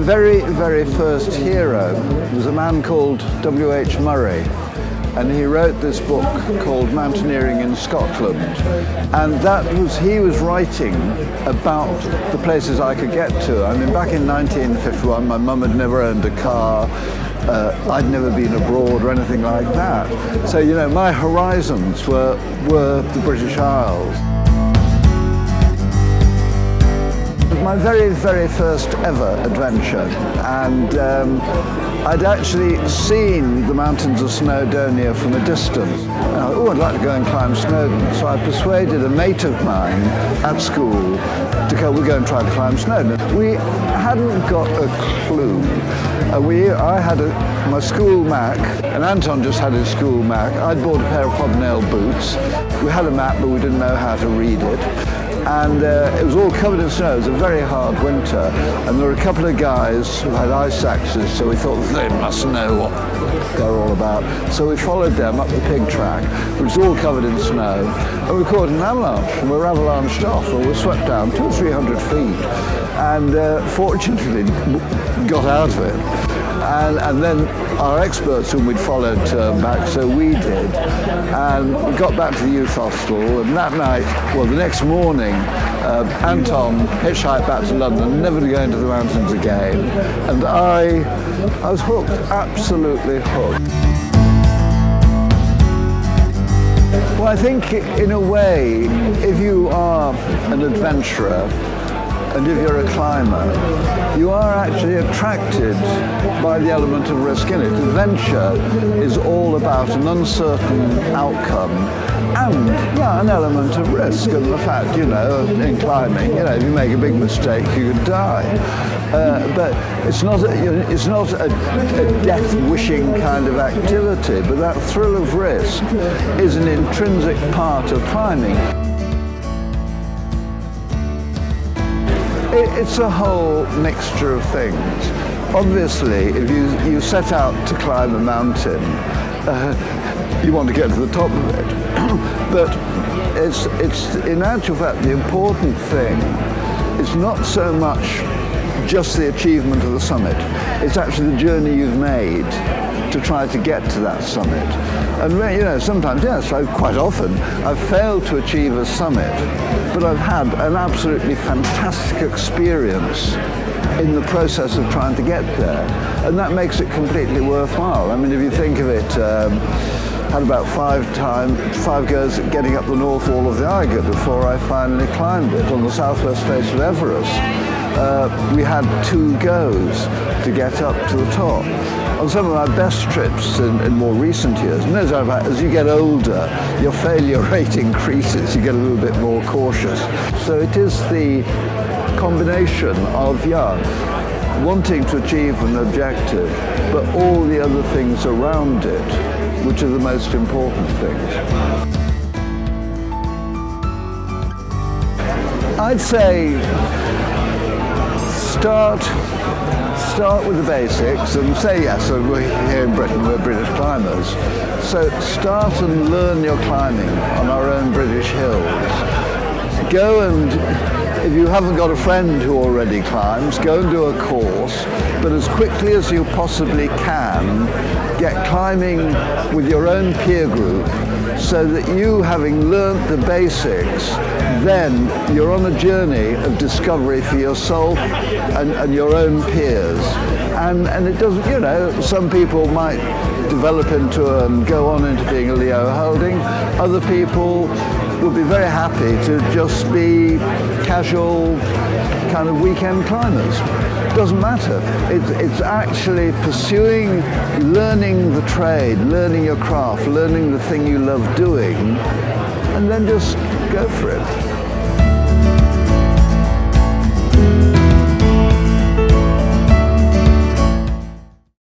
very, very first hero was a man called W.H. Murray, and he wrote this book called Mountaineering in Scotland, and he was writing about the places I could get to. I mean, back in 1951, my mum had never owned a car. I'd never been abroad or anything like that. So, you know, my horizons were the British Isles. My very, very first ever adventure, and I'd actually seen the mountains of Snowdonia from a distance. And I thought, I'd like to go and climb Snowdon. So I persuaded a mate of mine at school to go, we'll go and try to climb Snowdon. We hadn't got a clue. I had my school Mac, and Anton just had his school Mac. I'd bought a pair of hobnail boots. We had a map, but we didn't know how to read it. And it was all covered in snow. It was a very hard winter, and there were a couple of guys who had ice axes, so we thought they must know what they're all about. So we followed them up the pig track, which was all covered in snow, and we caught an avalanche, and we were avalanched off, and we were swept down 200 or 300 feet, and fortunately got out of it. And then our experts whom we'd followed turned back, so we did. And we got back to the youth hostel, and that night, well, the next morning, Anton hitchhiked back to London, never to go into the mountains again. And I was hooked, absolutely hooked. Well, I think in a way, if you are an adventurer, and if you're a climber, you are actually attracted by the element of risk in it. Adventure is all about an uncertain outcome and, yeah, an element of risk, and the fact, you know, in climbing, you know, if you make a big mistake, you could die. But it's not a death-wishing kind of activity, but that thrill of risk is an intrinsic part of climbing. It's a whole mixture of things. Obviously, if you set out to climb a mountain, you want to get to the top of it. But it's in actual fact, the important thing is not so much just the achievement of the summit. It's actually the journey you've made to try to get to that summit. And you know, sometimes, yes, quite often, I've failed to achieve a summit, but I've had an absolutely fantastic experience in the process of trying to get there. And that makes it completely worthwhile. I mean, if you think of it, had about 5 goes at getting up the north wall of the Eiger before I finally climbed it on the southwest face of Everest. We had 2 goes to get up to the top. On some of my best trips in more recent years, and as you get older, your failure rate increases, you get a little bit more cautious. So it is the combination of, wanting to achieve an objective, but all the other things around it, which are the most important things. I'd say start with the basics and say, yes, so we're here in Britain, we're British climbers. So start and learn your climbing on our own British hills. Go and, if you haven't got a friend who already climbs, go and do a course, but as quickly as you possibly can, get climbing with your own peer group so that you, having learnt the basics, then you're on a journey of discovery for yourself and your own peers. And it doesn't, you know, some people might develop into and go on into being a Leo Houlding. Other people would be very happy to just be casual kind of weekend climbers. Doesn't matter. It's actually pursuing, learning the trade, learning your craft, learning the thing you love doing, and then just go for it.